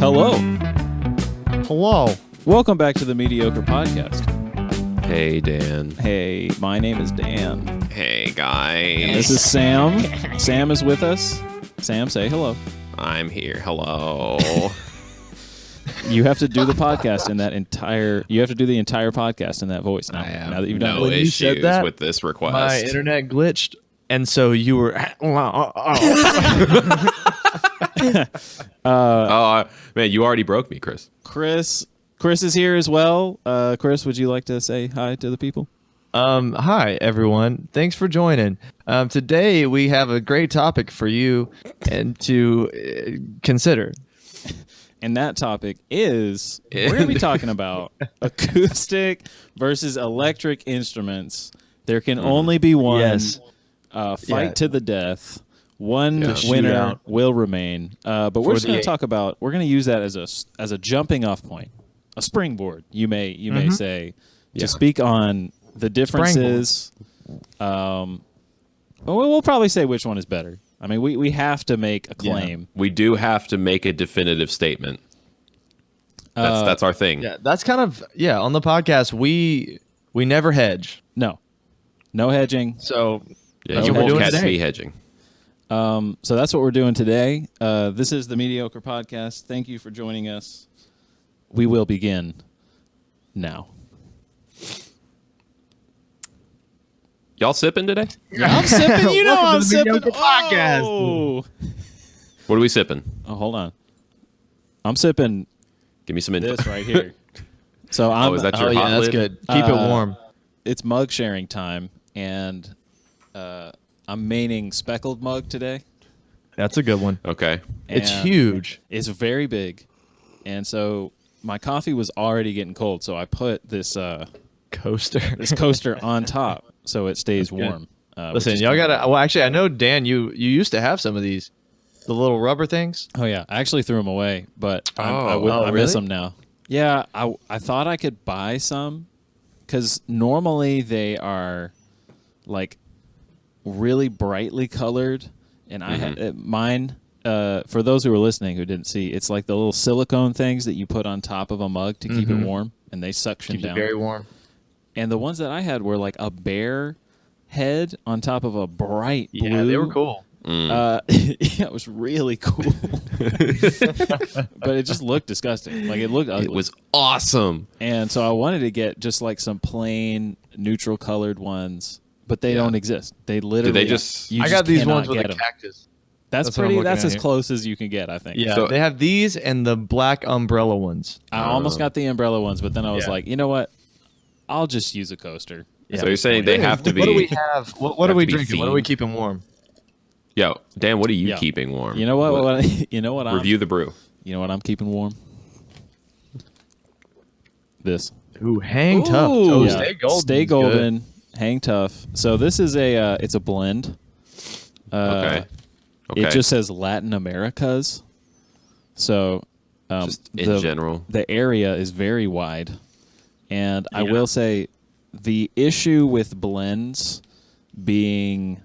Hello. Hello. Welcome back to the Mediocre podcast. Hey, Dan. Hey, my name is Dan. Hey, guys. And this is Sam. Sam is with us. Sam, say hello. I'm here. Hello. You have to do the podcast in that entire. You have to do the entire podcast in that voice now. I have now that you've done no it. When you said issues that, with this request. My internet glitched, and so you were. Man, you already broke me, Chris. Chris is here as well. Chris, would you like to say hi to the people? Hi everyone. Thanks for joining. Today we have a great topic for you and to consider. And that topic is we're going to be talking about acoustic versus electric instruments. There can only be one. Yes. Fight to the death. One Yeah. winner Shootout. will remain. But we're just going to the- talk about. We're going to use that as a jumping off point, a springboard. You may say to speak on the differences. We'll probably say which one is better. I mean, we have to make a claim. We do have to make a definitive statement. That's our thing. Yeah, that's kind of on the podcast we never hedge. No hedging. So Yeah, that's you what we're won't doing catch today. me hedging. So that's what we're doing today. This is the Mediocre Podcast. Thank you for joining us. We will begin now. Y'all sipping today? I'm sipping. You know Welcome I'm to the sipping. Mediocre Podcast. Oh, What are we sipping? hold on. I'm sipping Give me some info. this right here. So I'm. is that your Oh yeah, hot that's lid? good. Keep it warm. It's mug sharing time, and I'm maining speckled mug today. That's a good one. Okay. It's And huge. It's very big, and so my coffee was already getting cold. So I put this Coaster. this coaster on top so it stays warm. which Listen, is y'all kinda- gotta. Well, actually, I know Dan. You used to have some of these, the little rubber things. Oh yeah, I actually threw them away, but I Oh, miss really? them now. Yeah, I thought I could buy some because normally they are like really brightly colored, and I had mine. For those who are listening who didn't see, it's like the little silicone things that you put on top of a mug to keep it warm, and they suction Keeps it down. very warm. And the ones that I had were like a bear head on top of a bright blue. Yeah, they were cool. Yeah, it was really cool, but it just looked disgusting. Like it looked ugly. It was awesome. And so I wanted to get just like some plain neutral colored ones, but they don't exist. They literally. you I got these cannot ones with get a 'em. cactus. That's what I'm pretty. looking That's at as here. close as you can get, I think. Yeah, So- they have these and the black umbrella ones. I almost got the umbrella ones, but then I was Yeah. like, you know what? I'll just use a coaster. So you're saying they have to be. What do we have? What are have we to be drinking? What are we themed. keeping warm? Yo, Dan, what are you Yeah. keeping warm? You know what? You know what? Review the brew. You know what I'm keeping warm? This. Ooh, hang tough. Oh, Yeah. stay golden. Stay golden. Hang tough. So this is it's a blend. Okay. It just says Latin Americas. So Just in general. the area is very wide. And I will say the issue with blends being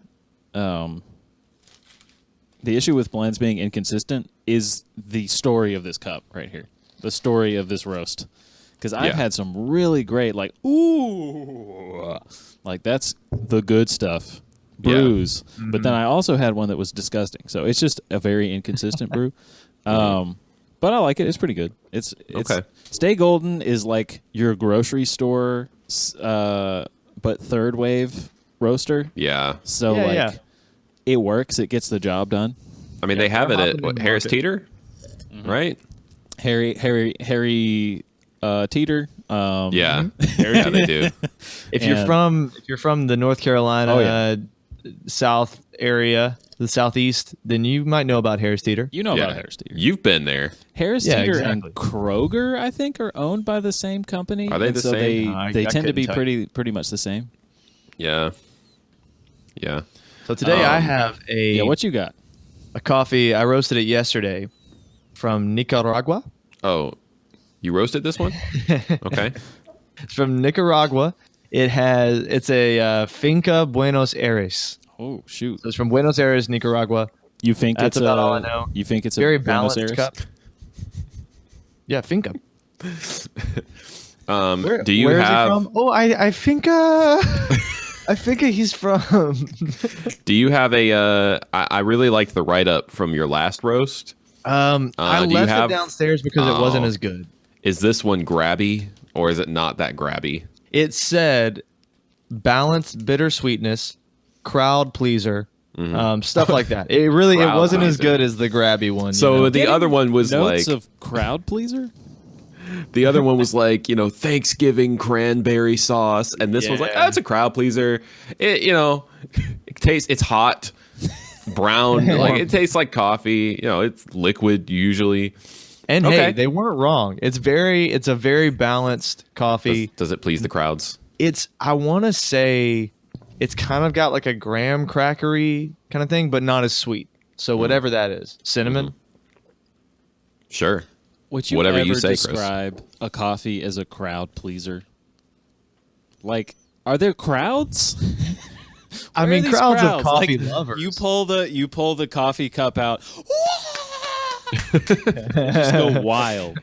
inconsistent is the story of this cup right here. The story of this roast. Because I've had some really great, like, ooh, like that's the good stuff. Brews. But then I also had one that was disgusting. So it's just a very inconsistent brew. But I like it. It's pretty good. It's Okay. Stay Golden is like your grocery store, but third wave roaster. Yeah. So Yeah, it works. It gets the job done. I mean, they have it they're at hopping in the Harris market. Teeter, right? Harry Teeter. Yeah. Yeah, they do. If you're from the North Carolina Oh, yeah. South area, the Southeast, then you might know about Harris Teeter. You know Yeah. about Harris Teeter. You've been there. Harris Yeah, Teeter exactly. and Kroger, I think, are owned by the same company. Are they and the so same? They I tend to couldn't be tell you. pretty much the same. Yeah. Yeah. So today I have Yeah, what you got? a coffee. I roasted it yesterday from Nicaragua. Oh, you roasted this one? Okay. It's from Nicaragua. It's a Finca Buenos Aires. Oh shoot! So it's from Buenos Aires, Nicaragua. You think That's it's about all I know. You think it's Very a Buenos balanced Aires? cup. Yeah, finca. Do you where have? is he from? Oh, I think I think he's from. Do you have a? I really liked the write up from your last roast. I do you left have- it downstairs because it wasn't Oh. as good. Is this one grabby or is it not that grabby? It said balanced bittersweetness, crowd pleaser, stuff like that. It Crowd wasn't as pleaser. good as the grabby one. So you know? the other one was Notes like of crowd pleaser. the other one was like, Thanksgiving cranberry sauce, and this was like, Yeah. it's a crowd pleaser. It it's hot, brown, like it tastes like coffee. It's liquid usually. And Okay. hey, they weren't wrong. It's a very balanced coffee. Does it please the crowds? I want to say it's kind of got like a graham crackery kind of thing, but not as sweet. So whatever that is, cinnamon. Sure. Would you Whatever ever you say, Chris. describe a coffee as a crowd pleaser? Like, are there crowds? I Where are mean, these crowds of crowds? coffee Like, lovers. You pull the coffee cup out. Just go wild.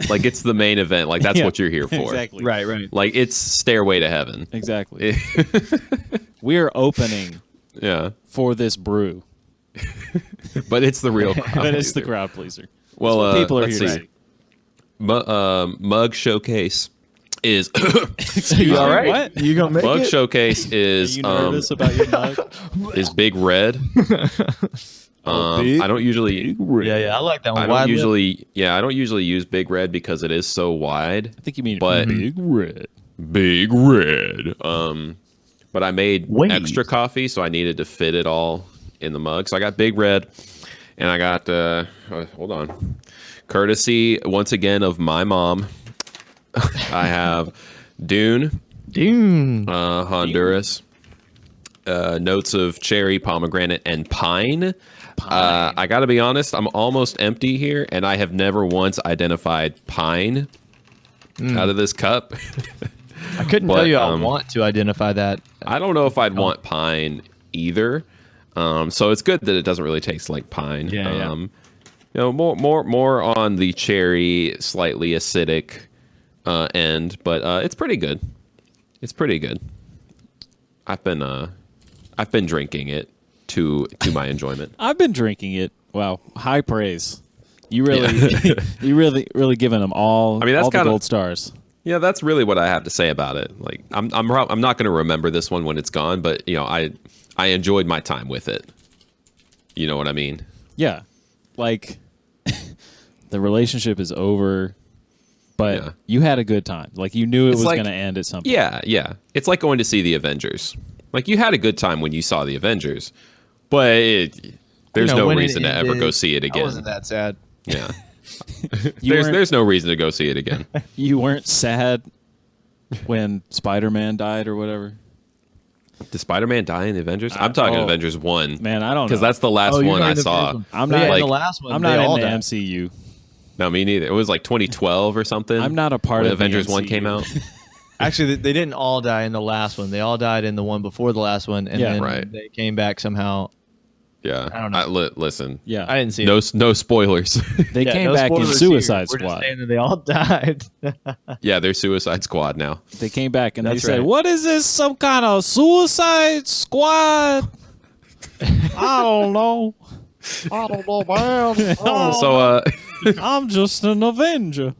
Like it's the main event. Like that's Yeah, what you're here for. Exactly. right. Like it's Stairway to Heaven. Exactly. We're opening Yeah. for this brew, But it's the real crowd. but it's the crowd pleaser. Well, That's what people are let's here to see. see. Mug Showcase is You all right? What? You gonna make Mug it? Showcase Are is you nervous about your mug? is Big Red. Big- I don't usually Yeah, I like that one. I don't usually use Big Red because it is so wide. I think you mean But- Big Red. Big Red. But I made Wait. extra coffee, so I needed to fit it all in the mug. So I got Big Red, and I got hold on, courtesy once again of my mom. I have Dune, Honduras, notes of cherry, pomegranate, and pine. I got to be honest, I'm almost empty here, and I have never once identified pine out of this cup. I couldn't But, tell you I want to identify that. I don't know if I'd want pine either. So it's good that it doesn't really taste like pine. Yeah. More on the cherry, slightly acidic end, but it's pretty good. It's pretty good. I've been drinking it to my enjoyment. I've been drinking it. Wow, high praise. You really, you really giving them all. I mean, that's all the kinda- gold stars. Yeah, that's really what I have to say about it. Like, I'm not going to remember this one when it's gone, but I enjoyed my time with it. You know what I mean? Yeah, like the relationship is over, but Yeah. you had a good time. Like you knew it It's was like- going to end at some point. Yeah. It's like going to see the Avengers. Like, you had a good time when you saw the Avengers, but there's no when it reason to ever ended, go see it I again. wasn't that sad. Yeah. You weren't- There's no reason to go see it again. You weren't sad when Spider-Man died or whatever. Did Spider-Man die in the Avengers? I'm talking oh. Avengers 1. Man, I don't know. Because that's the last Oh, you're one not I in the saw. first one. I'm But not yeah, in like- the last one. I'm they not all in the died. MCU. No, me neither. It was like 2012 or something. I'm not a part when of the Avengers 1 MCU. came out. Actually, they didn't all die in the last one. They all died in the one before the last one, and Yeah. then Right. they came back somehow. Yeah. I don't know. Listen. Yeah, I didn't see No, it. no spoilers. they Yeah, came no back in spoilers Suicide here. We're just Squad. saying that they all died. Yeah, they're Suicide Squad now. They came back and That's they said, right. "What is this? Some kind of Suicide Squad?" I don't know. I don't know, man. So, I'm just an Avenger.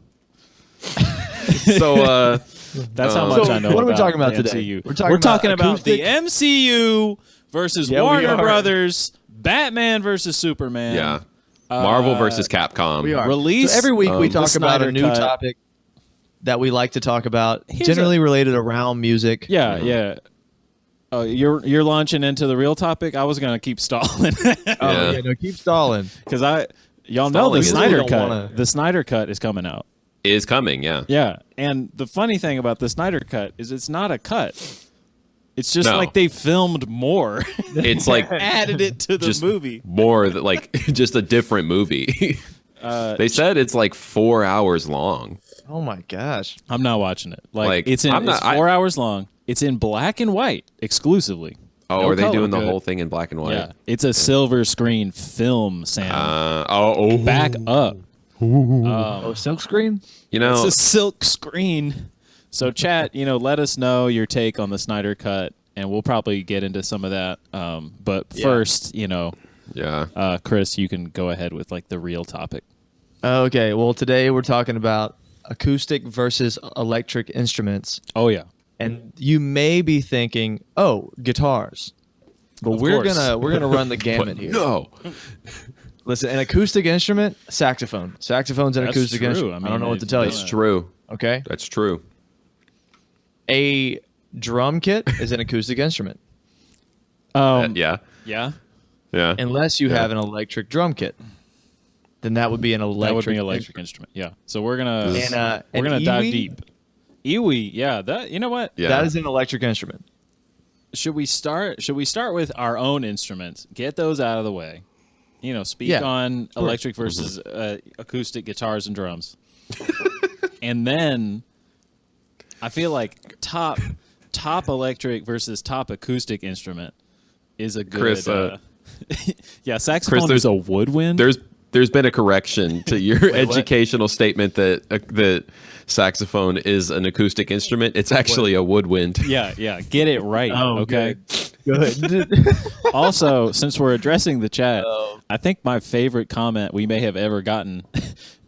That's how much So, I know. what are we about talking about the today? MCU. We're talking about about the Acoustic. MCU versus Yeah, we Warner are. Brothers, Batman versus Superman. yeah. Marvel versus Capcom. We are. Release, So every week we the talk about Snyder a new Cut. topic that we like to talk about, Here's generally related around music. Yeah, yeah. You're launching into the real topic. I was gonna keep stalling Oh, Yeah. yeah, no, keep stalling. because y'all know the Stalling. Snyder Don't cut. wanna- The Snyder cut is coming out. Is coming, yeah. Yeah, and the funny thing about the Snyder cut is it's not a cut. It's just No. like they filmed more, It's like added it to the just movie. more like just a different movie. They said it's like 4 hours long. Oh my gosh. I'm not watching it. Like, it's I'm not- it's 4 hours long. It's in black and white exclusively. Oh, No are they color. doing the Good. whole thing in black and white? Yeah, it's a silver screen film, Sam. Oh, Back up. Oh, silk screen? You know, It's a silk screen. So chat, let us know your take on the Snyder Cut, and we'll probably get into some of that. But first, yeah. Chris, you can go ahead with like the real topic. Okay, well, today we're talking about acoustic versus electric instruments. Oh yeah. And you may be thinking, "Oh, guitars." But Of we're course. gonna run the gamut here. No. Listen, an acoustic instrument, saxophone. Saxophone's an That's acoustic true. instrument. I I don't mean, know what to tell you. That's true. Okay. That's true. A drum kit is an acoustic instrument, Yeah. Yeah. Yeah. unless you have an electric drum kit. Then that would be an electric. That would be an electric instrument. Yeah. So we're gonna And, we're an gonna dive iwi, deep. Iwi, yeah. That you know what? Yeah. That is an electric instrument. Should we start with our own instruments? Get those out of the way. Speak Yeah, on electric versus acoustic guitars and drums. And then I feel like top electric versus top acoustic instrument is a good Chris, yeah, saxophone Chris, is a woodwind. There's been a correction to your educational statement that saxophone is an acoustic instrument. It's actually a woodwind. yeah, get it right. Okay. Good. Also, since we're addressing the chat, I think my favorite comment we may have ever gotten,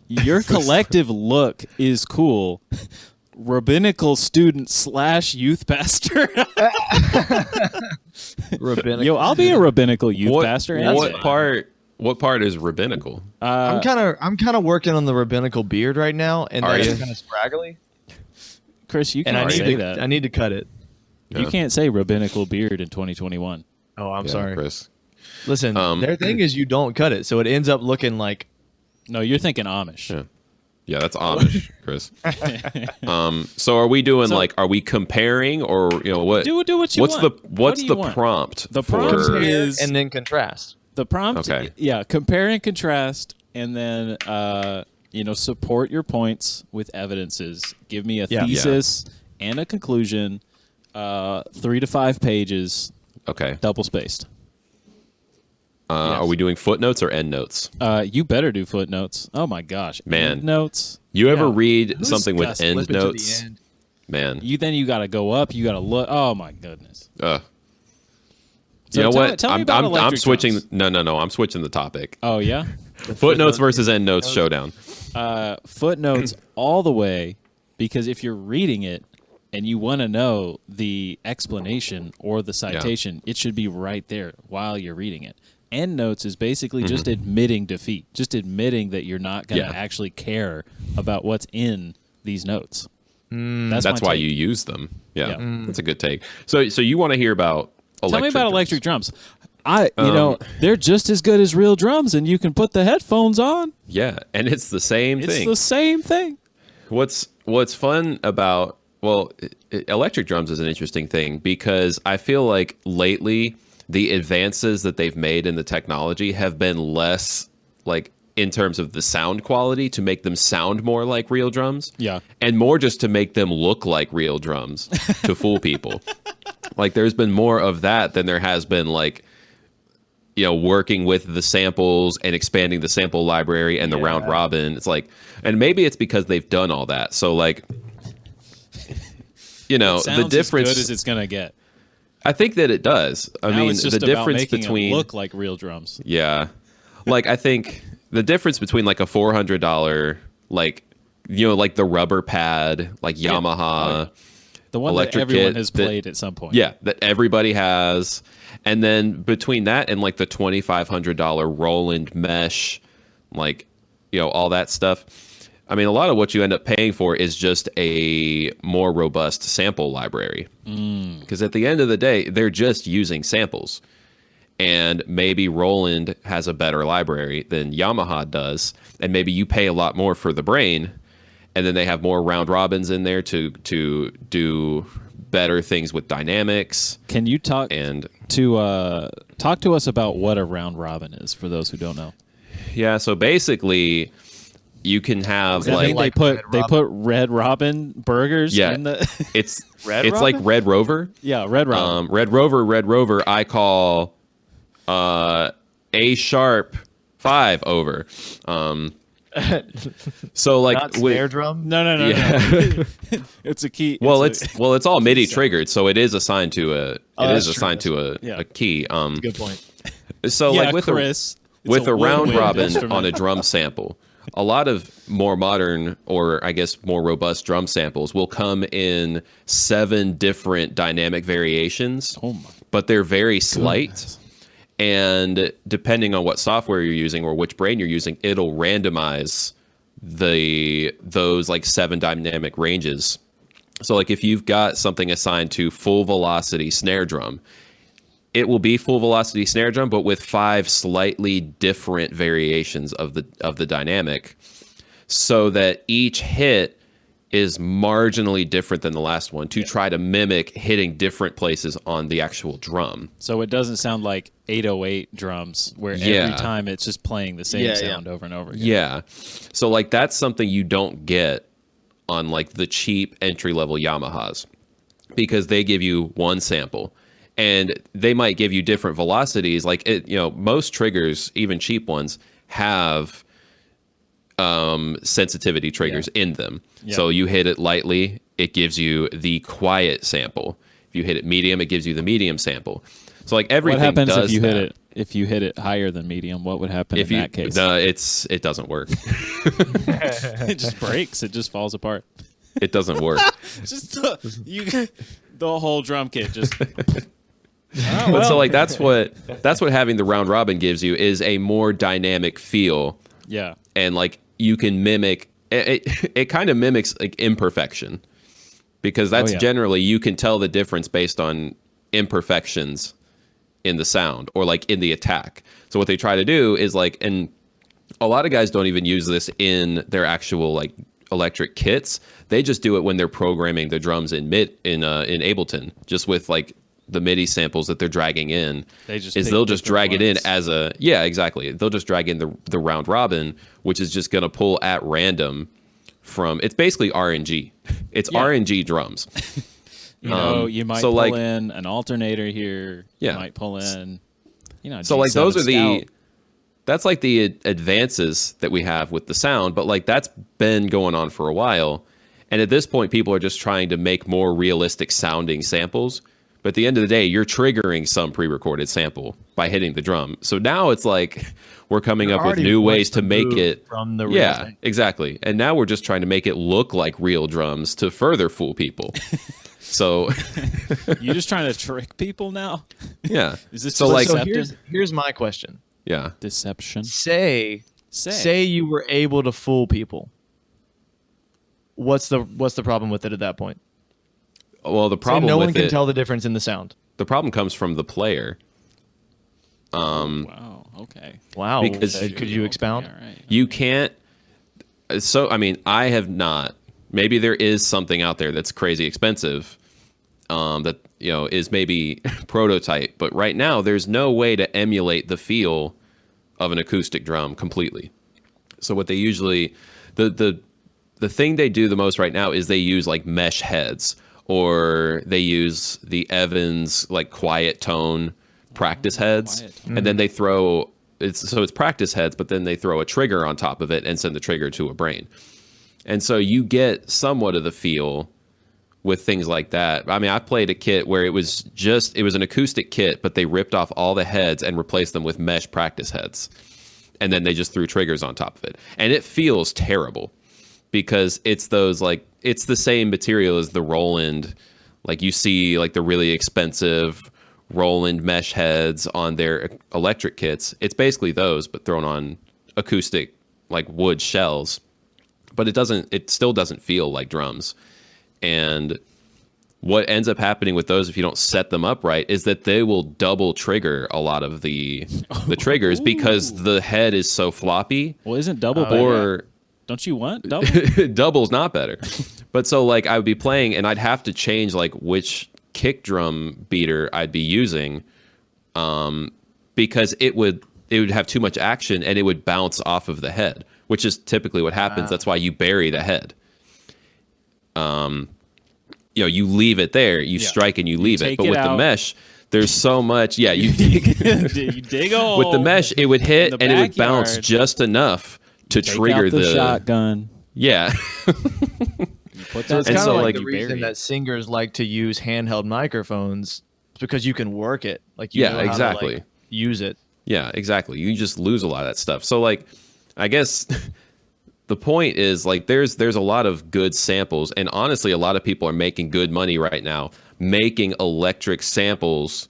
your collective look is cool. Rabbinical student / youth pastor. Rabbinic. Yo, I'll be a rabbinical youth pastor. and What part is rabbinical? I'm kind of working on the rabbinical beard right now, and Are that's you? kind of scraggly. Chris, you And can't I say need that. I need to cut it. You can't say rabbinical beard in 2021. Oh, I'm Yeah, sorry. Chris. Listen, their thing is you don't cut it, so it ends up looking like. No, you're thinking Amish. Yeah, that's Amish, Chris. So are we doing are we comparing or what? Do what you what's want. the What do you the want? prompt? The prompt for, is- and then contrast. The prompt, Okay. yeah, compare and contrast, and then support your points with evidences. Give me a Yeah. thesis and a conclusion. 3 to 5 pages, okay. double spaced. Are we doing footnotes or endnotes? You better do footnotes. Oh my gosh, Man. notes. You ever Yeah. read Who's something with got slip it to the endnotes? end? Man. You got to go up. You got to look. Oh my goodness. So So you know tell what? me- tell me I'm about electric switching. drums. No. I'm switching the topic. Oh yeah. Footnotes versus endnotes showdown. Footnotes all the way, because if you're reading it and you want to know the explanation or the citation, it should be right there while you're reading it. Endnotes is basically just admitting defeat, just admitting that you're not going to Yeah. actually care about what's in these notes. That's my why take. you use them. Yeah, Yeah. that's a good take. So you want to hear about electric Tell me about drums. electric drums. They're just as good as real drums, and you can put the headphones on. Yeah, and it's the same It's thing. the same thing. What's fun about electric drums is an interesting thing because I feel like lately the advances that they've made in the technology have been less in terms of the sound quality to make them sound more like real drums. Yeah. And more just to make them look like real drums to fool people. There's been more of that than there has been working with the samples and expanding the sample library and the round robin. It's and maybe it's because they've done all that. So It the sounds difference as good as it's gonna get. I think that it does. I Now mean, it's just the about difference making between it look like real drums. yeah, I think the difference between a $400 the rubber pad Yamaha The one that electric everyone kit has that- played at some point. yeah that everybody has, and then between that and the $2,500 Roland mesh, all that stuff. I mean, a lot of what you end up paying for is just a more robust sample library. Because at the end of the day, they're just using samples. And maybe Roland has a better library than Yamaha does. And maybe you pay a lot more for the brain. And then they have more round robins in there to do better things with dynamics. Can you talk And to us about what a round robin is for those who don't know? yeah, so basically you can have I think like they put Red Robin burgers Yeah. in the it's Red it's Robin? like Red Rover. yeah, Red Robin. Red Rover, I call A sharp 5 over. So like Not snare drum. No. Yeah. It's a key. Well, it's all MIDI triggered, so it is assigned to Yeah. a key. Good point. So yeah, like with Chris, with a round woodwind robin instrument. on a drum sample, a lot of more modern, or I guess more robust drum samples will come in 7 different dynamic variations, Oh my but they're very slight. goodness. And depending on what software you're using or which brain you're using, it'll randomize those like 7 dynamic ranges. So like if you've got something assigned to full velocity snare drum, it will be full velocity snare drum, but with 5 slightly different variations of the dynamic, so that each hit is marginally different than the last one to try to mimic hitting different places on the actual drum. So it doesn't sound like 808 drums where Yeah. every time it's just playing the same sound over and over again. Yeah. So like that's something you don't get on like the cheap entry level Yamahas, because they give you one sample and they might give you different velocities. Like most triggers, even cheap ones, have sensitivity triggers in them. Yeah. So you hit it lightly, it gives you the quiet sample. If you hit it medium, it gives you the medium sample. So like everything What happens does if you that. hit it? If you hit it higher than medium, what would happen in that case? It doesn't work. It just breaks. It just falls apart. It doesn't work. Just the whole drum kit just. But so like that's what having the round robin gives you, is a more dynamic feel, Yeah. and like you can mimic it kind of mimics like imperfection, because that's yeah. generally, you can tell the difference based on imperfections in the sound or like in the attack. So what they try to do is like, and a lot of guys don't even use this in their actual like electric kits. They just do it when they're programming the drums in Ableton, just with like the MIDI samples that they're dragging in. They'll just drag it in as exactly. They'll just drag in the round robin, which is just going to pull at random from, it's basically RNG. It's RNG drums. You might so pull like, in an alternator here. Yeah. You might pull in, so like G7 those are Scout. that's like the advances that we have with the sound, but like that's been going on for a while. And at this point, people are just trying to make more realistic sounding samples. But at the end of the day, you're triggering some pre-recorded sample by hitting the drum. So now it's like we're coming up with new ways to make it from the real thing. Exactly. And now we're just trying to make it look like real drums to further fool people. So You're just trying to trick people now? yeah. Is this so just like So deceptive? here's my question. yeah. Deception? Say you were able to fool people. What's the problem with it at that point? Well, the Say problem no with one can it, tell the difference in the sound. the problem comes from the player. Wow. Okay. Wow. Because- Could you expound? All right. You can't. So, I mean, I have not. Maybe there is something out there that's crazy expensive, that is maybe prototype. But right now, there's no way to emulate the feel of an acoustic drum completely. So what they usually, the thing they do the most right now is they use like mesh heads, or they use the Evans like quiet tone practice heads, Quiet. and then they throw it's practice heads, but then they throw a trigger on top of it and send the trigger to a brain. And so you get somewhat of the feel with things like that. I mean, I played a kit where it was an acoustic kit, but they ripped off all the heads and replaced them with mesh practice heads. And then they just threw triggers on top of it. And it feels terrible, because it's it's the same material as the Roland. Like you see like the really expensive Roland mesh heads on their electric kits. It's basically those, but thrown on acoustic like wood shells. But it still doesn't feel like drums. And what ends up happening with those, if you don't set them up right, is that they will double trigger a lot of the triggers, because the head is so floppy. Well, isn't double better? Or Don't you want double? double's not better. But so like I would be playing and I'd have to change like which kick drum beater I'd be using, because it would have too much action and it would bounce off of the head, which is typically what happens. That's why you bury the head. You leave it there, you strike and you leave it. take But it with the out. mesh, there's so much. Yeah, you dig. You dig a hole. With the mesh, it would hit in the and it would bounce backyard. just enough to Take trigger out the shotgun. yeah. You put So that it's And kind so, of like like, the you reason bury that it. singers like to use handheld microphones is because you can work it. Like you Yeah, know how to, exactly. like, use it. Yeah, exactly. You just lose a lot of that stuff. So like, I guess the point is like there's a lot of good samples, and honestly, a lot of people are making good money right now making electric samples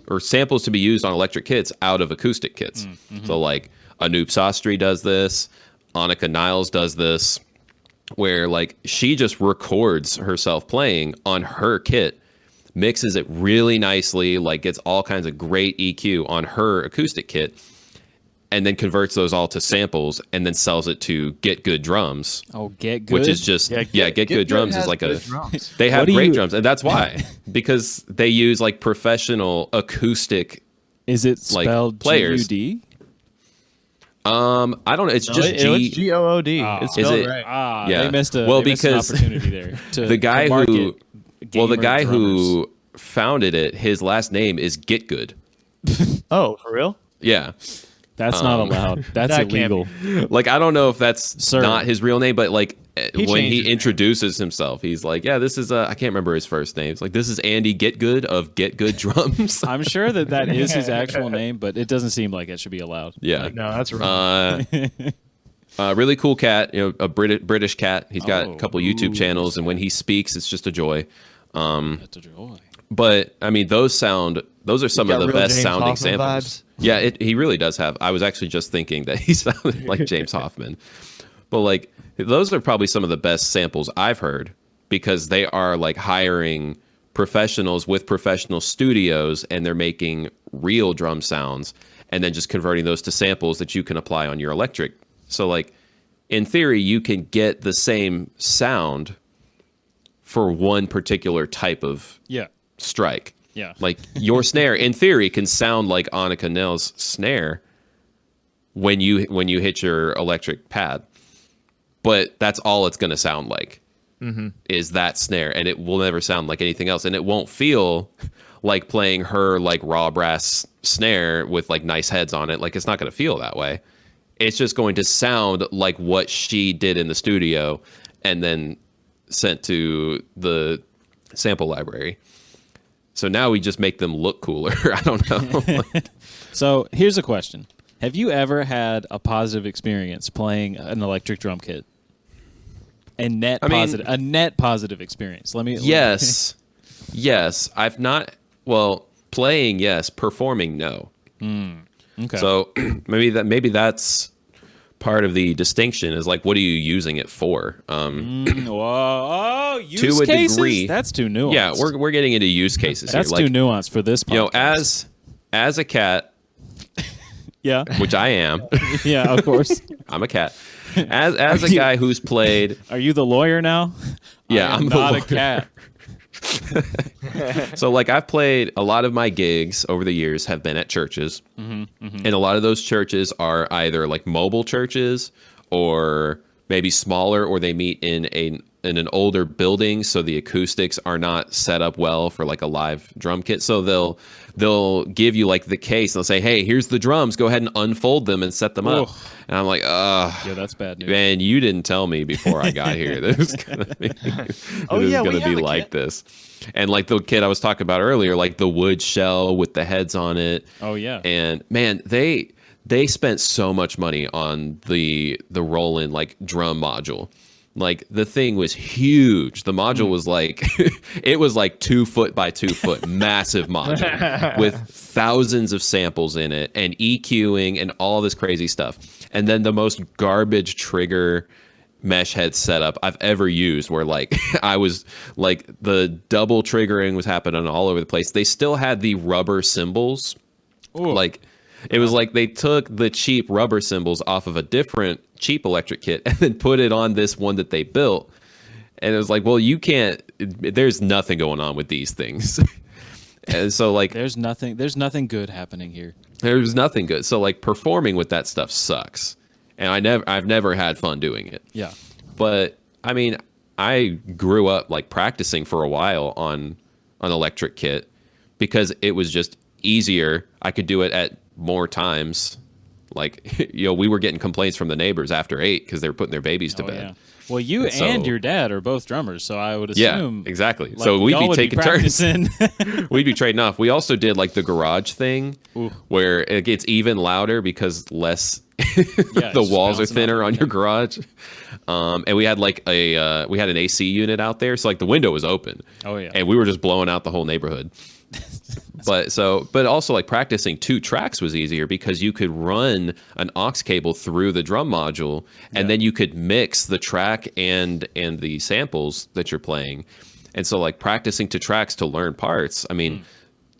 or samples to be used on electric kits out of acoustic kits. So like Anoop Sastry does this, Annika Niles does this, where like she just records herself playing on her kit, mixes it really nicely, like gets all kinds of great EQ on her acoustic kit, and then converts those all to samples and then sells it to Get Good Drums, Oh, Get Good. which is just Get Good Drums has is like good drums. they have What do great you- drums, and that's why because they use like professional acoustic. Is it like, spelled players. G-U-D? I don't know. It's No, just it's G-O-O-D. It's Is spelled it- right. Yeah. They missed Well, they missed an because opportunity there. To, the guy to market who the gamer guy drummers. who founded it, his last name is Get Good. Oh, for real? Yeah. That's not allowed. That's That can't illegal. Like I don't know if that's Sir. not his real name, but like He when changed he his name. introduces himself, he's like, "Yeah, this is I can't remember his first name. It's like this is Andy Get Good of Get Good Drums." I'm sure that is his actual name, but it doesn't seem like it should be allowed. Yeah. No, that's wrong. Really cool cat, a British cat. He's got Oh, a couple YouTube channels, and when he speaks, it's just a joy. That's a joy. But I mean, those are some got of the real best James sounding Hoffman samples. vibes. Yeah, he really does have. I was actually just thinking that he sounded like James Hoffman. But like, those are probably some of the best samples I've heard because they are like hiring professionals with professional studios, and they're making real drum sounds and then just converting those to samples that you can apply on your electric. So like, in theory, you can get the same sound for one particular type of Yeah. strike. Yeah. Like your snare, in theory, can sound like Annika Nell's snare when you hit your electric pad, but that's all it's going to sound like is that snare, and it will never sound like anything else, and it won't feel like playing her like raw brass snare with like nice heads on it. Like it's not going to feel that way. It's just going to sound like what she did in the studio and then sent to the sample library. So now we just make them look cooler. I don't know. So here's a question: have you ever had a positive experience playing an electric drum kit? A net positive experience. Yes. Yes. I've not, well, playing, yes. Performing, no. Okay. So maybe that's part of the distinction is like, what are you using it for? Whoa, use To a cases? degree. That's too nuanced. Yeah, we're getting into use cases that's here. too Like, nuanced for this podcast. as a cat, Yeah. which I am, Yeah, of course. I'm a cat. As a guy who's played, Are you the lawyer now? Yeah, I am I'm the not a lawyer. cat. so like I've played a lot of my gigs over the years have been at churches, and a lot of those churches are either like mobile churches or maybe smaller, or they meet in an older building, so the acoustics are not set up well for like a live drum kit. So they'll give you like the case. They'll say, "Hey, here's the drums. Go ahead and unfold them and set them up." Oof. And I'm like, Yeah, that's bad news. man, you didn't tell me before I got here that it was gonna be, we have like a kit. this." And like the kid I was talking about earlier, like the wood shell with the heads on it. Oh, yeah. And man, they spent so much money on the Roland like drum module. Like the thing was huge. The module was like it was like 2 foot by 2 foot, massive module with thousands of samples in it and EQing and all this crazy stuff. And then the most garbage trigger mesh head setup I've ever used, where like I was like the double triggering was happening all over the place. They still had the rubber cymbals. Ooh. Like it was like they took the cheap rubber cymbals off of a different cheap electric kit and then put it on this one that they built. And it was like, well, you can't, there's nothing going on with these things. And so like There's nothing good happening here. there's nothing good. So like performing with that stuff sucks. And I've never had fun doing it. Yeah. But I mean, I grew up like practicing for a while on an electric kit because it was just easier. I could do it at more times Like, we were getting complaints from the neighbors after 8 because they were putting their babies to bed. Yeah. Well, you and your dad are both drummers, so I would assume. Yeah, exactly. Like, so we'd y'all be would taking turns. practicing. We'd be trading off. We also did like the garage thing, Ooh. where it gets even louder because less Yeah, the it's walls are just bouncing thinner off on your garage. And we had like we had an AC unit out there, so like the window was open. Oh yeah. And we were just blowing out the whole neighborhood. But also like practicing 2 tracks was easier because you could run an aux cable through the drum module, and then you could mix the track and the samples that you're playing. And so like practicing 2 tracks to learn parts, I mean,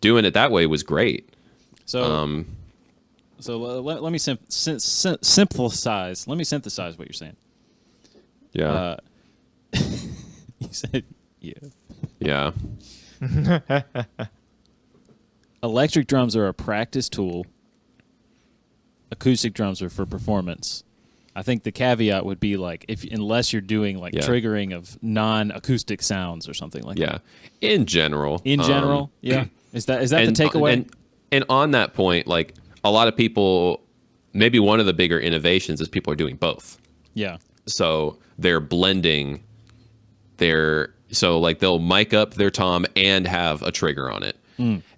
doing it that way was great. So let me synthesize. Let me synthesize what you're saying. Yeah. You said Yeah. electric drums are a practice tool. Acoustic drums are for performance. I think the caveat would be like unless you're doing like triggering of non-acoustic sounds or something like that. Yeah. In general. Yeah. Is that the takeaway? And on that point, like a lot of people, maybe one of the bigger innovations is people are doing both. Yeah. So they're blending so like they'll mic up their tom and have a trigger on it.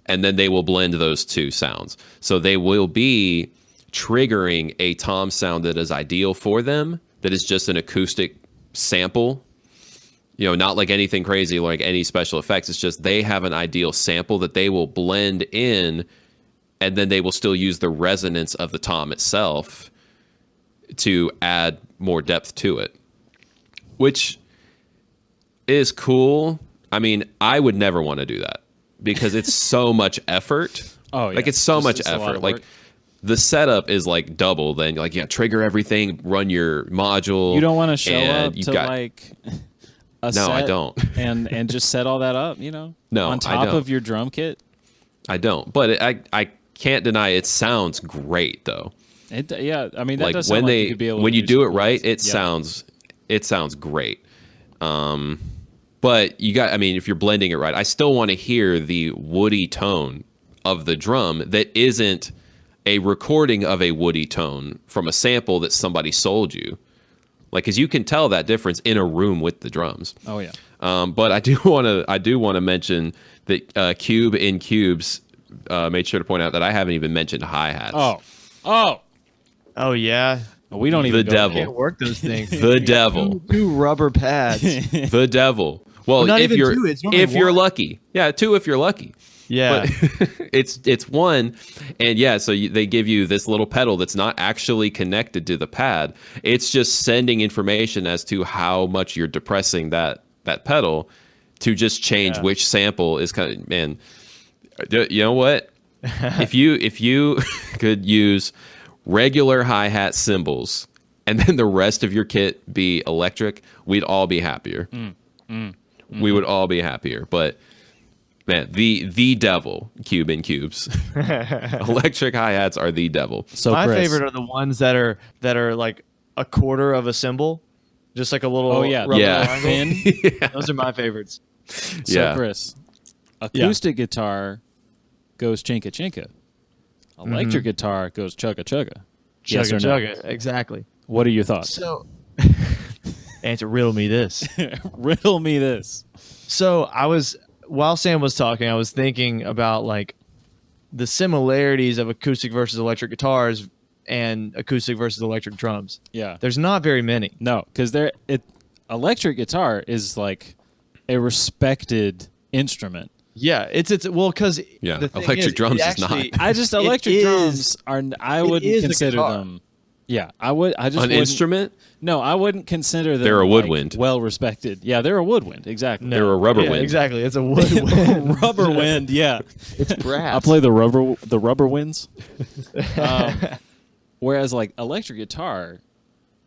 And then they will blend those 2 sounds. So they will be triggering a tom sound that is ideal for them, that is just an acoustic sample, not like anything crazy, like any special effects. It's just they have an ideal sample that they will blend in, and then they will still use the resonance of the tom itself to add more depth to it, which is cool. I mean, I would never want to do that because it's so much effort. Oh, yeah. Like it's so much a lot effort. of Like work. the setup is like double. Then like trigger everything, run your module. You don't want to show and up to like a No, set I don't. and just set all that up, No, on I top don't. of your drum kit. I don't. But I can't deny it sounds great though. I mean that Like does when sound like they you could be able when to you do it some right, chords. it sounds great. But if you're blending it right, I still want to hear the woody tone of the drum that isn't a recording of a woody tone from a sample that somebody sold you. Like, cause you can tell that difference in a room with the drums. Oh yeah. But I do want to mention that Cube in Cubes made sure to point out that I haven't even mentioned hi-hats. Oh yeah. We don't even The devil. Can't work those things. The devil. 2 rubber pads. The devil. Well, not if even you're 2, it's only if you're 1. lucky, 2 if you're lucky. Yeah. But it's 1, and they give you this little pedal that's not actually connected to the pad. It's just sending information as to how much you're depressing that pedal to just change which sample is kind of. Man, you know what? if you could use regular hi-hat cymbals and then the rest of your kit be electric, we'd all be happier. We would all be happier. But man, the devil, Cube in Cubes. Electric hi-hats are the devil. So My Chris, favorite are the ones that are like a quarter of a cymbal, just like a little rubber triangle. thin. Those are my favorites. So Chris, acoustic guitar goes chinka chinka. Electric guitar goes chugga chugga. Yes or no? Chugga. Exactly. What are your thoughts? So, answer, riddle me this. Riddle me this. So while Sam was talking, I was thinking about like the similarities of acoustic versus electric guitars and acoustic versus electric drums. Yeah. There's not very many. No, because electric guitar is like a respected instrument. Yeah, it's well because electric drums is not. Electric drums are. I wouldn't is a consider guitar. them. Yeah, I would. I just An wouldn't- instrument? No, I wouldn't consider them. They're a woodwind. Well respected. Yeah, they're a woodwind. Exactly. They're a rubber Yeah, wind. exactly. It's a woodwind. Rubber wind. Yeah. It's brass. I play the rubber winds. Whereas like electric guitar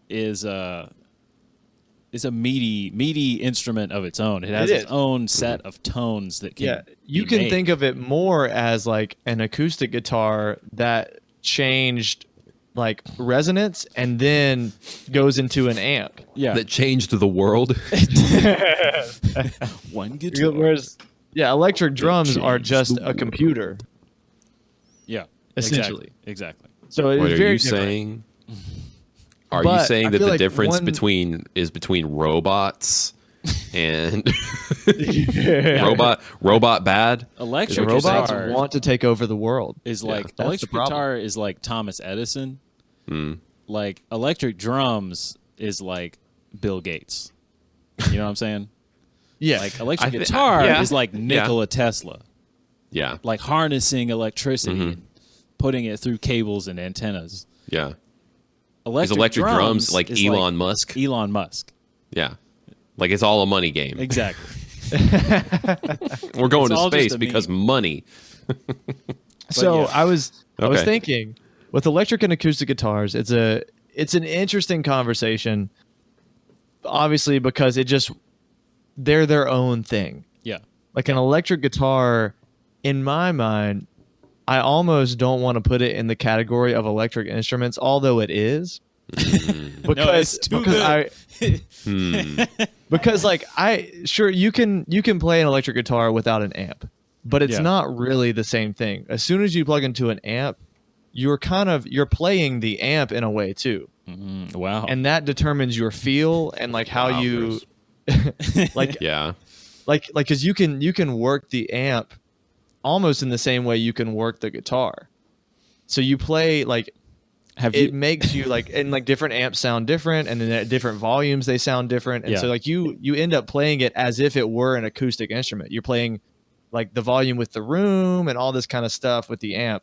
is a meaty instrument of its own. It has its own set of tones that can. Yeah, you be can made. think of it more as like an acoustic guitar that changed like resonance and then goes into an amp. Yeah. That changed the world. One guitar. Whereas, electric drums are changed just the a computer. Yeah. Essentially. Exactly. So it What was are very you different. saying? Are you But saying I that feel the like difference one- between robots and Yeah. robot bad? Electric The robots guitar want to take over the world. is Yeah. like That's the electric problem. guitar is like Thomas Edison. Mm. Like electric drums is like Bill Gates. You know what I'm saying? Yeah. Like electric I thi- guitar yeah. is like Nikola Tesla. Yeah, Like harnessing electricity Mhm. and putting it through cables and antennas. yeah. Electric, Is electric drums like is Elon Musk? Elon Musk. Yeah, like it's all a money game. Exactly. We're going It's to all just space a because meme. money. So yeah. I was Okay. thinking with electric and acoustic guitars, it's an interesting conversation. Obviously, because they're their own thing. Yeah. Like an electric guitar, in my mind, I almost don't want to put it in the category of electric instruments, although it is. Because it's too because good. because like you can play an electric guitar without an amp, but it's Yeah. not really the same thing. As soon as you plug into an amp, you're playing the amp in a way too, Wow. and that determines your feel and like how Wow, you like Yeah, like because you can work the amp almost in the same way you can work the guitar. So you play like Have it you makes you like, and like different amps sound different, and then at different volumes they sound different, and Yeah. so like you end up playing it as if it were an acoustic instrument. You're playing like the volume with the room and all this kind of stuff with the amp,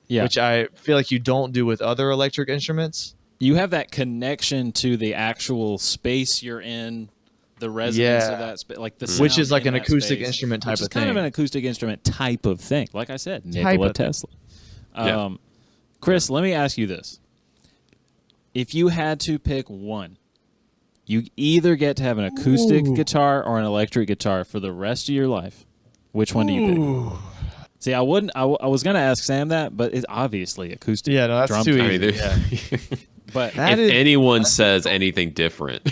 yeah. which I feel like you don't do with other electric instruments. You have that connection to the actual space you're in, the resonance Yeah. of that space, like the Which sound is like in an that acoustic space, instrument type which is of kind of thing. an acoustic instrument type of thing. Like I said, Type Nikola of thing. Tesla. Yeah. Chris, let me ask you this: if you had to pick one, you either get to have an acoustic Ooh. guitar or an electric guitar for the rest of your life. Which one do you pick? See, I wouldn't. I was gonna ask Sam that, but it's obviously acoustic. Yeah, no, that's drum too kit. I mean, easy. there- But That if is- anyone says anything different,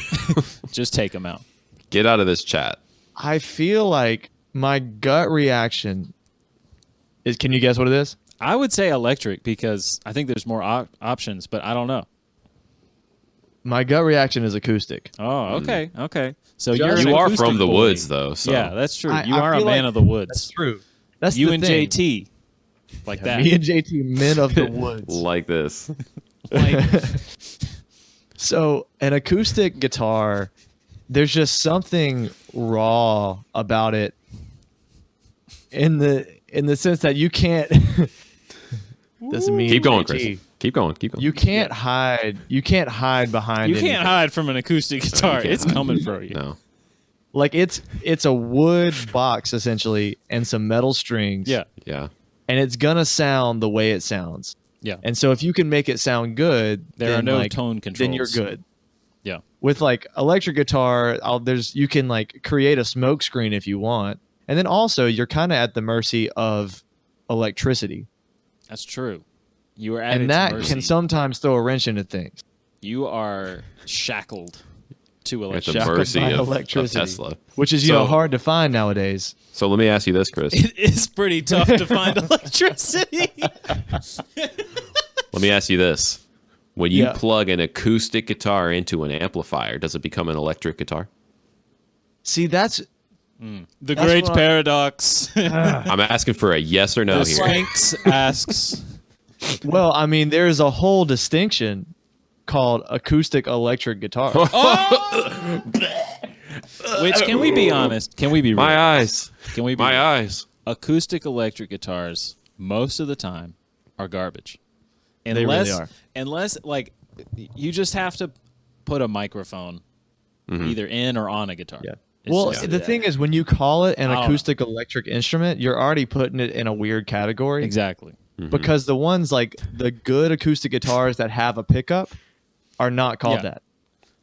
just take them out. get out of this chat. I feel like my gut reaction is. Can you guess what it is? I would say electric because I think there's more options, but I don't know. My gut reaction is acoustic. Oh, okay, okay. So Just- you're an You are acoustic from the boy. woods, though. So Yeah, that's true. I- You I are a feel man like of the woods. That's true. That's You the and thing. JT, like that. Me and JT, men of the woods. like this. Like, So an acoustic guitar, there's just something raw about it in the sense that you can't this means Keep going, JT. Chris. Keep going. Keep going. You can't hide behind you can't anything. hide from an acoustic guitar. can't It's hide. coming for you. No. Like it's a wood box essentially and some metal strings. Yeah, Yeah. And it's gonna sound the way it sounds. yeah. And so if you can make it sound good, There are then, no like, tone then you're controls. good. Yeah, With like electric guitar, you can like create a smoke screen if you want, and then also you're kind of at the mercy of electricity, that's true. You are at and its that mercy. can sometimes throw a wrench into things. You are shackled to At the electricity. Shackled mercy by of electricity. Tesla. Which is So- hard to find nowadays. So let me ask you this, Chris. It is pretty tough to find electricity. Let me ask you this. When you Yeah. plug an acoustic guitar into an amplifier, does it become an electric guitar? See, that's The That's great what I- paradox. I'm asking for a yes or no The here. Sphinx asks. well, I mean, there's a whole distinction called acoustic electric guitar. Which, can we be honest? Can we be real? My eyes. Can we be My real? eyes. Acoustic electric guitars most of the time are garbage. They really are. Unless like you just have to put a microphone either in or on a guitar. Yeah. It's Well, just- the thing is, when you call it an I don't know. acoustic electric instrument, you're already putting it in a weird category. exactly. Because the ones like the good acoustic guitars that have a pickup are not called Yeah. that.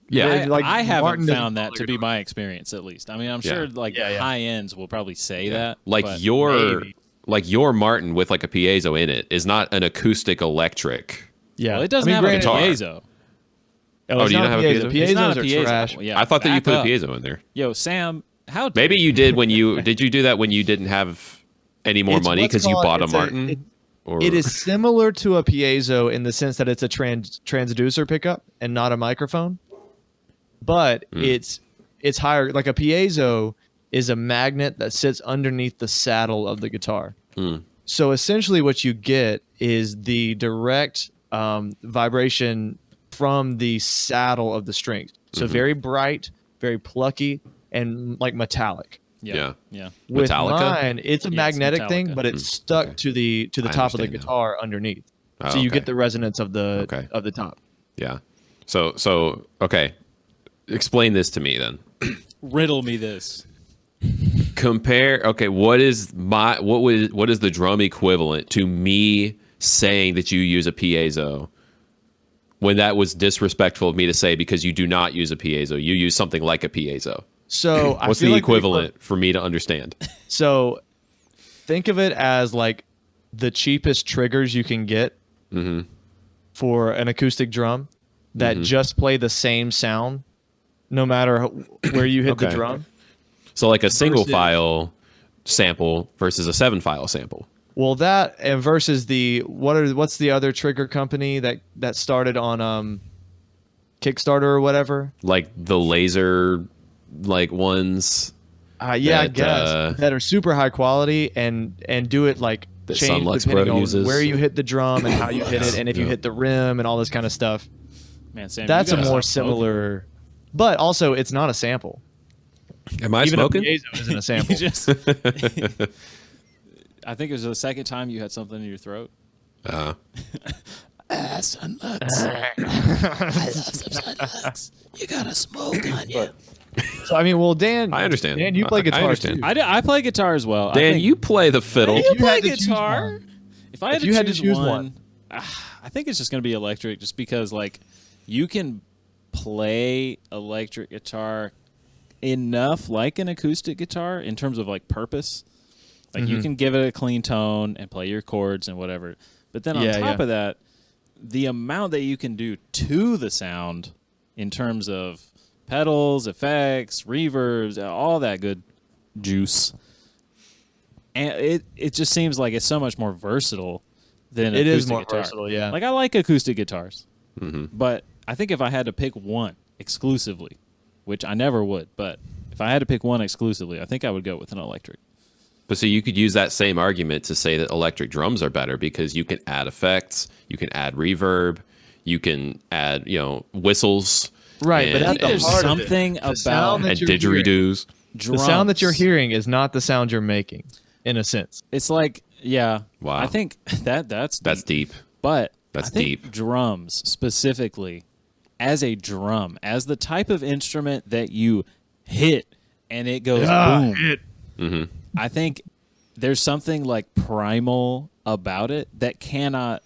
Yeah. They're like I haven't Martin doesn't found call that it to a be guitar. my experience, at least. I mean, I'm Yeah. sure like Yeah, yeah. high ends will probably say that. Like but maybe. your Martin with like a piezo in it is not an acoustic electric. Yeah, well, it doesn't have granted- a guitar. piezo. Oh, Oh, it's do you not not have a piezo? Piezos It's not a are piezo. trash. Yeah, I thought that you back put up. a piezo in there. Yo, Sam, how dare Maybe you did when you did you do that when you didn't have any more It's money what's because you called- bought a it's Martin? Or It is similar to a piezo in the sense that it's a transducer pickup and not a microphone, but it's higher. Like a piezo is a magnet that sits underneath the saddle of the guitar. So essentially, what you get is the direct vibration from the saddle of the strings. So very bright, very plucky, and like metallic. Yeah. With Metallica? mine, it's a magnetic Metallica. thing, but it's stuck to the top of the understand now. guitar underneath. Oh, So you okay. get the resonance of the Okay. of the top. Yeah. So okay. Explain this to me then. Riddle me this. Compare. Okay, what is the drum equivalent to me saying that you use a piezo? When that was disrespectful of me to say because you do not use a piezo, you use something like a piezo. So I What's feel the like equivalent for me to understand? So think of it as like the cheapest triggers you can get for an acoustic drum that just play the same sound no matter where you hit the Okay. drum. So like a single Versus- file sample versus a 7-file sample. Well, that and versus what's the other trigger company that started on Kickstarter or whatever? Like the laser ones Yeah, I that, guess that are super high quality and do it like that change Sunlux depending Pro on uses. where you hit the drum and how you hit it and if you Yeah. hit the rim and all this kind of stuff. Man, Sam, That's you a gotta more stop smoking. similar, but also it's not a sample. Am I Even smoking? a piezo isn't a You sample. just, I think it was the second time you had something in your throat. Sunlux. I love some Sunlux. You gotta smoke on you. So I mean, well, Dan, I understand. Dan, you play I guitar understand. too. I play guitar as well. I Dan, think, you play the fiddle. You you play had to choose guitar. one. If I had, you had to choose one, one. I think it's just gonna be electric, just because like you can play electric guitar enough like an acoustic guitar in terms of like purpose. Like you can give it a clean tone and play your chords and whatever. But then on Yeah, top yeah. of that, the amount that you can do to the sound in terms of pedals, effects, reverbs, all that good juice. And it just seems like it's so much more versatile than It acoustic is more guitar. versatile, yeah. Like I like acoustic guitars, but I think if I had to pick one exclusively, which I never would, but if I had to pick one exclusively, I think I would go with an electric. But so you could use that same argument to say that electric drums are better because you can add effects, you can add reverb, you can add, whistles. Right, but and- at the There's heart of it, something the about sound that and you're hearing- didgeridoos. The drums. sound that you're hearing is not the sound you're making, in a sense. It's like, yeah. Wow. I think that's Deep. But That's I think deep. drums specifically, as a drum, as the type of instrument that you hit and it goes boom. I think there's something like primal about it that cannot,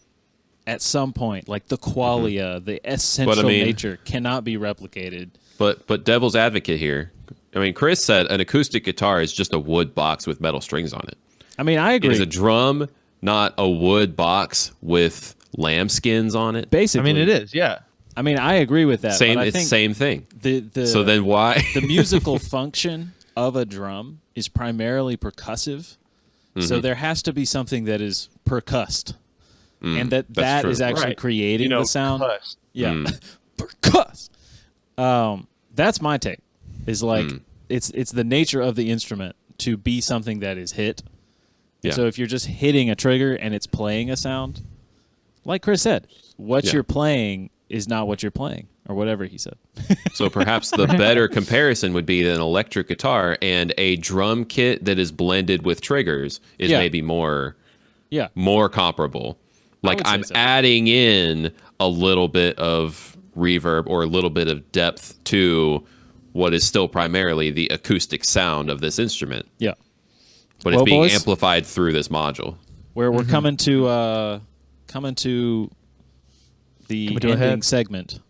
at some point, like the qualia, the essential nature, cannot be replicated. But devil's advocate here. I mean, Chris said an acoustic guitar is just a wood box with metal strings on it. I mean, I It agree. is a drum, not a wood box with lambskins on it. Basically, I mean, it is, yeah. I mean, I agree with that. Same. but I It's the think same thing. The So then why? the musical function of a drum is primarily percussive. So there has to be something that is percussed. And that's that true. is actually Right. creating the sound. cuss. Yeah. Percuss. That's my take. Is like it's the nature of the instrument to be something that is hit. Yeah. So if you're just hitting a trigger and it's playing a sound, like Chris said, what Yeah. you're playing is not what you're playing, or whatever he said. So perhaps the better comparison would be that an electric guitar and a drum kit that is blended with triggers is Yeah. maybe more Yeah. comparable. Like would say I'm so. adding in a little bit of reverb or a little bit of depth to what is still primarily the acoustic sound of this instrument, Yeah. but Well, it's being boys, amplified through this module. where we're coming to the Coming to a ending head. segment.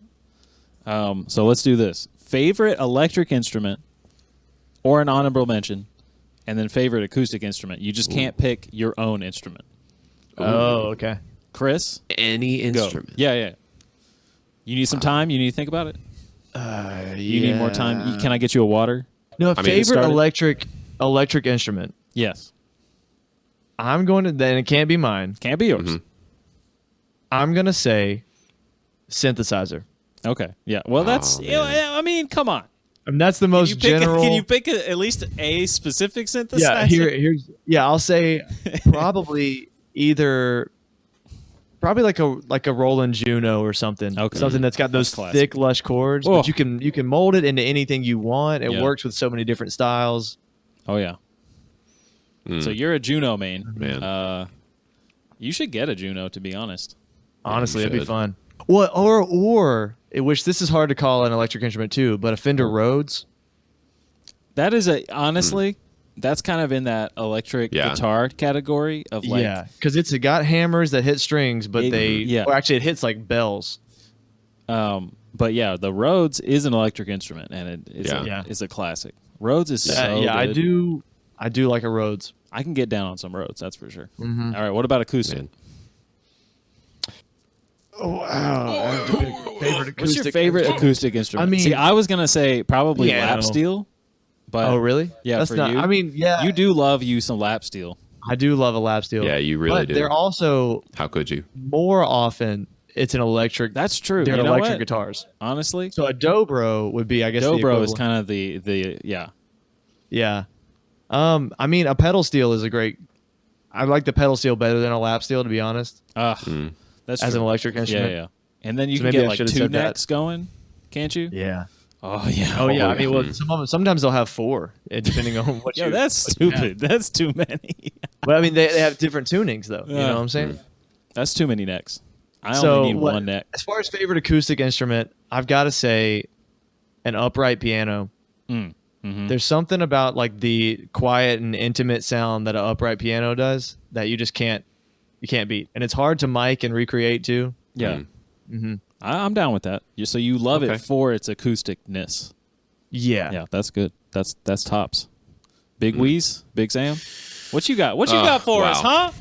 So let's do this. Favorite electric instrument or an honorable mention, and then favorite acoustic instrument. You just can't pick your own instrument. Oh, okay. Chris, Any go. instrument. Yeah. You need some time? You need to think about it? You need more time? Can I get you a water? No, mean, favorite started- electric instrument. Yes. I'm going to, then it can't be mine. Can't be yours. Mhm. I'm going to say synthesizer. Okay. Yeah. Well, that's. man. I mean, come on. I mean, that's the most general. Can you pick at least a specific synthesizer? Yeah, I'll say probably probably like a Roland Juno or something. Okay. Something that's got those That's classic. thick, lush chords, Oh. but you can mold it into anything you want. It Yeah. works with so many different styles. Oh yeah. Mm. So you're a Juno main. Man. You should get a Juno, to be honest. Honestly, you it'd be should. fun. Well, or which this is hard to call an electric instrument too, but a Fender Rhodes. That is honestly, that's kind of in that electric Yeah. guitar category of like. Yeah, because it's got hammers that hit strings, but Yeah. well, actually it hits like bells. But yeah, the Rhodes is an electric instrument, and Yeah. it's a classic. Rhodes is so yeah, good. I do like a Rhodes. I can get down on some Rhodes, that's for sure. Mhm. All right, what about acoustic? Man. Oh wow! Favorite What's your favorite acoustic instrument? I mean- See, I was gonna say probably Piano. lap steel, but Oh really? Yeah, That's for not. you. I mean, yeah, you do love you some lap steel. I do love a lap steel. Yeah, you really but do. They're also How could you? more often it's an electric. That's true. They're You know electric what? guitars. Honestly, So a dobro would be, I guess, the dobro is equivalent. kind of the yeah. Yeah. I mean, a pedal steel is a great. I like the pedal steel better than a lap steel, to be honest, That's as true. an electric Yeah, instrument. yeah. And then you So can maybe get I like should've 2 said that. necks going, can't you? Yeah. Oh yeah. Oh yeah. I yeah. mean, well, sometimes they'll have 4, depending on what Yo, you. that's what you have. stupid. That's too many. But I mean, they have different tunings, though. You Yeah. know what I'm saying? That's too many necks. I So only need what- one neck. As far as favorite acoustic instrument, I've got to say, an upright piano. Mm-hmm. There's something about like the quiet and intimate sound that an upright piano does that you just can't beat, and it's hard to mic and recreate too. Yeah. Mm-hmm. I'm down with that. So you love Okay. it for its acousticness. Yeah. Yeah, that's good. That's tops. Big Wheeze, Big Sam. What you got? What you got for us, huh?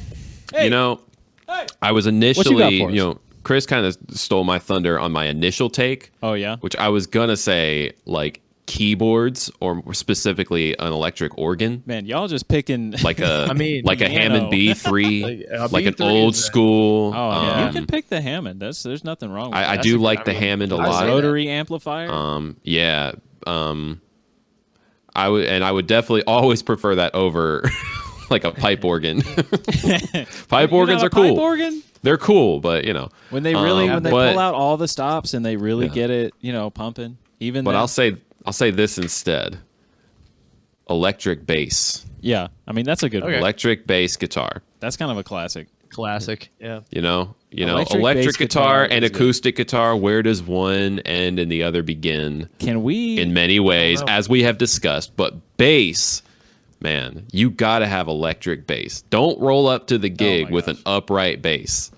Hey, You know, hey. I was got initially, for us? Chris kind of stole my thunder on my initial take, Oh yeah. which I was gonna say like keyboards or specifically an electric organ, Man, y'all just picking. like a I mean, like a piano. Hammond B3, Like, like an B3 old is a- school. Oh, I mean, you um, can pick the Hammond. There's nothing wrong with I that. do a- like I the mean, Hammond a I say lot. that. Rotary amplifier. Yeah. I would definitely always prefer that over like a pipe organ. Pipe You're organs not a are cool. Pipe organ? They're cool, but When they really when they but- pull out all the stops and they really Yeah. get it, pumping. Even But then, I'll say this instead. Electric bass. yeah. I mean, that's a good one. Okay. Electric bass guitar. That's kind of a classic. Classic. Yeah. You know, Electric electric bass guitar guitar and is good. acoustic guitar. Where does one end and the other begin? Can we? In many ways, know. as we have discussed. But bass, man, you got to have electric bass. Don't roll up to the gig my with an upright bass.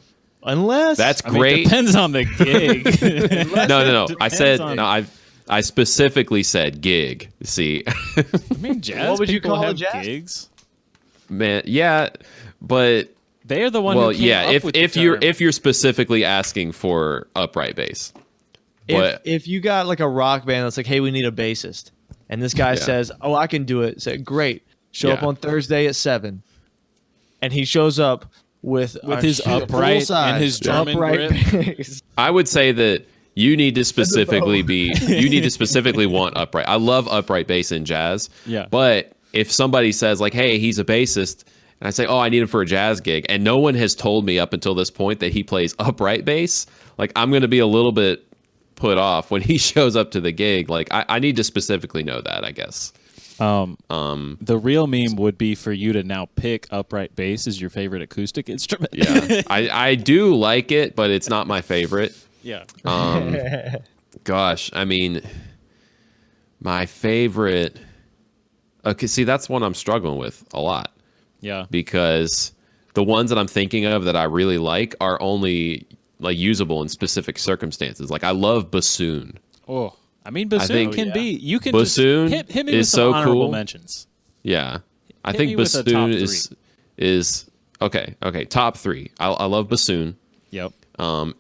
Unless That's I mean, great. depends on the gig. No. I Depends said on- no. I specifically said gig. See, I mean, jazz. What would you people call a have jazz? gigs? man, yeah, but They are the one. well, who came yeah. up with the term. If you're specifically asking for upright bass, but if you got like a rock band that's like, hey, we need a bassist, and this guy Yeah. says, oh, I can do it. Say, great. Show up Yeah. on Thursday at 7, and he shows up with his upright full-size and his German upright grip. bass. I would say that you need to specifically want upright. I love upright bass in jazz. Yeah. But if somebody says like, "Hey, he's a bassist," and I say, "Oh, I need him for a jazz gig," and no one has told me up until this point that he plays upright bass, like I'm going to be a little bit put off when he shows up to the gig. Like I need to specifically know that, I guess. The real meme would be for you to now pick upright bass as your favorite acoustic instrument. Yeah. I do like it, but it's not my favorite. Yeah. Gosh, I mean, my favorite. Okay, see, that's one I'm struggling with a lot Yeah. because the ones that I'm thinking of that I really like are only like usable in specific circumstances. Like I love bassoon. Oh, I mean, bassoon think- can be. You can Bassoon just hit me with is some so honorable cool. mentions. Yeah, I Hit think me with a top bassoon three. is okay. Okay, top 3. I love bassoon. Yep.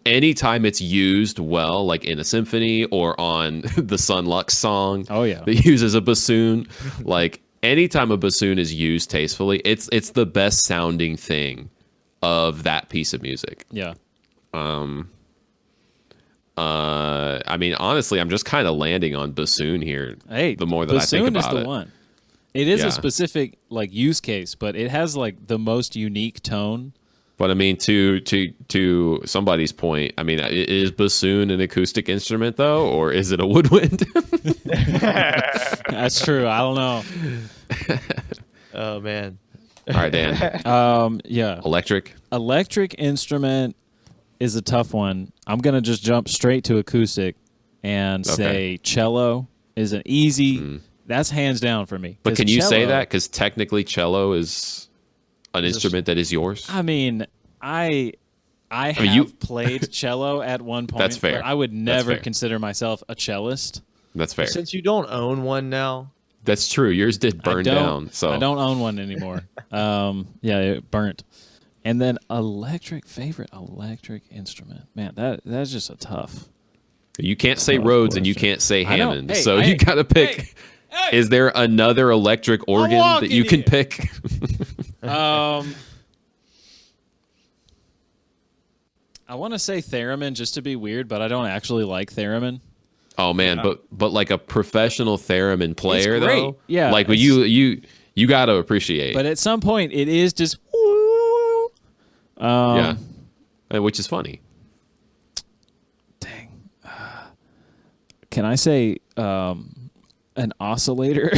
Anytime it's used well, like in a symphony or on the Sun Lux song, Oh, yeah. that uses a bassoon, like anytime a bassoon is used tastefully, it's the best sounding thing of that piece of music. Yeah. I mean, honestly, I'm just kind of landing on bassoon here. Hey, the more that I think about bassoon is the it. one. It is Yeah. a specific like use case, but it has like the most unique tone. But I mean, to somebody's point, I mean, is bassoon an acoustic instrument though, or is it a woodwind? That's true. I don't know. Oh man. All right, Dan. Yeah. Electric Instrument is a tough one. I'm gonna just jump straight to acoustic and say cello is an easy. That's hands down for me. But can you say cello- that? Because technically, cello is an instrument that is yours. I mean, I have mean, you- played cello at one point. That's fair. But I would That's never fair. consider myself a cellist. That's fair. Since you don't own one now, That's true. Yours did burn down. So I don't own one anymore. Yeah, it burnt. And then favorite electric instrument. Man, that's just a tough. You can't say Tough Rhodes and you question. can't say I know. Hammond. Hey, so hey, you got to pick. hey. Is there another electric organ that walking you can here. pick? I want to say theremin just to be weird, but I don't actually like theremin. Oh man, but like a professional theremin player It's great. though, Yeah, like you got to appreciate. But at some point, it is just. Yeah, which is funny. Dang. Can I say an oscillator?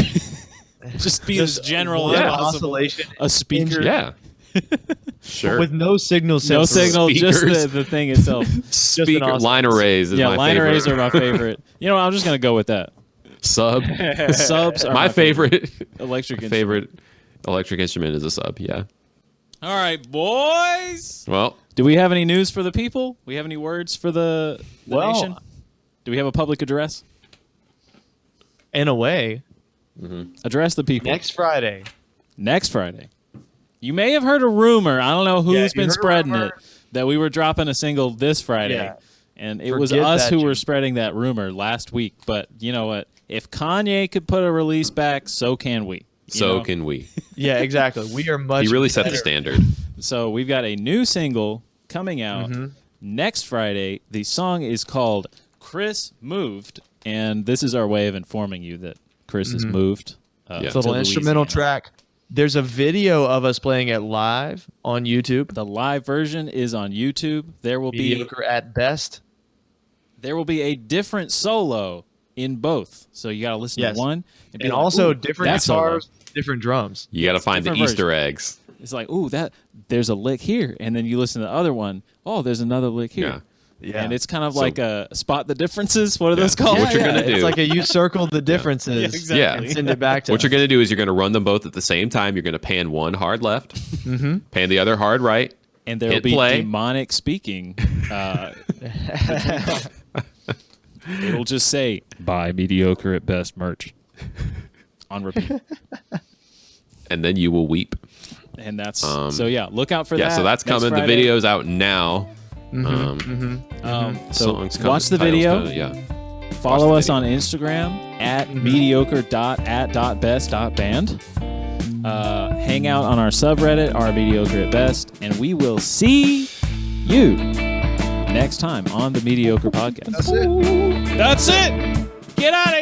Just be as general as one possible. oscillation A speaker. Yeah, sure. with no signal. No sensor. signal, just Speakers. the thing itself. Speaker awesome- line arrays is Yeah, my line favorite. arrays are my favorite. You know what? I'm just going to go with that. Sub. Subs are my favorite electric instrument. favorite electric instrument is a sub. Yeah. All right, boys. Well, Do we have any news for the people? We have any words for the Well, nation? Do we have a public address? In a way, Address the people. next Friday. Next Friday. You may have heard a rumor. I don't know who's Yeah, you been heard a spreading rumor. it that we were dropping a single this Friday. Yeah. And it was Forget us that, who were Jim. spreading that rumor last week. But you know what? If Kanye could put a release back, so can we. You so know? can we. Yeah, exactly. We are much. He really set the better. standard. So we've got a new single coming out next Friday. The song is called Chris Moved. And this is our way of informing you that Chris has moved. Yeah. It's a little to instrumental Louisiana. track. There's a video of us playing it live on YouTube. The live version is on YouTube. There will be Mediocre at best. a different solo in both. So you got to listen Yes. to one be And like, also "Ooh, different that solo." guitars, different drums. You got to find the different Easter eggs. It's like, ooh, there's a lick here, and then you listen to the other one. Oh, there's another lick here. Yeah. Yeah. And it's kind of So- like a spot the differences. What are those So called? what you're gonna do- It's like you circled the differences exactly. Yeah. and send it back to What us. you're going to do is you're going to run them both at the same time. You're going to pan one hard left, pan the other hard right. And there'll Hit be play. demonic speaking. It'll just say, buy mediocre at best merch on repeat. And then you will weep. And that's so yeah, look out for Yeah, that. so that's next coming. Friday. The video's out now. So Songs coming, watch the titles video. coming, yeah. Follow the us video. on Instagram at mediocre.at.best.band. Hang out on our subreddit, our mediocre at best, and we will see you next time on the Mediocre Podcast. That's it. That's it. Get out of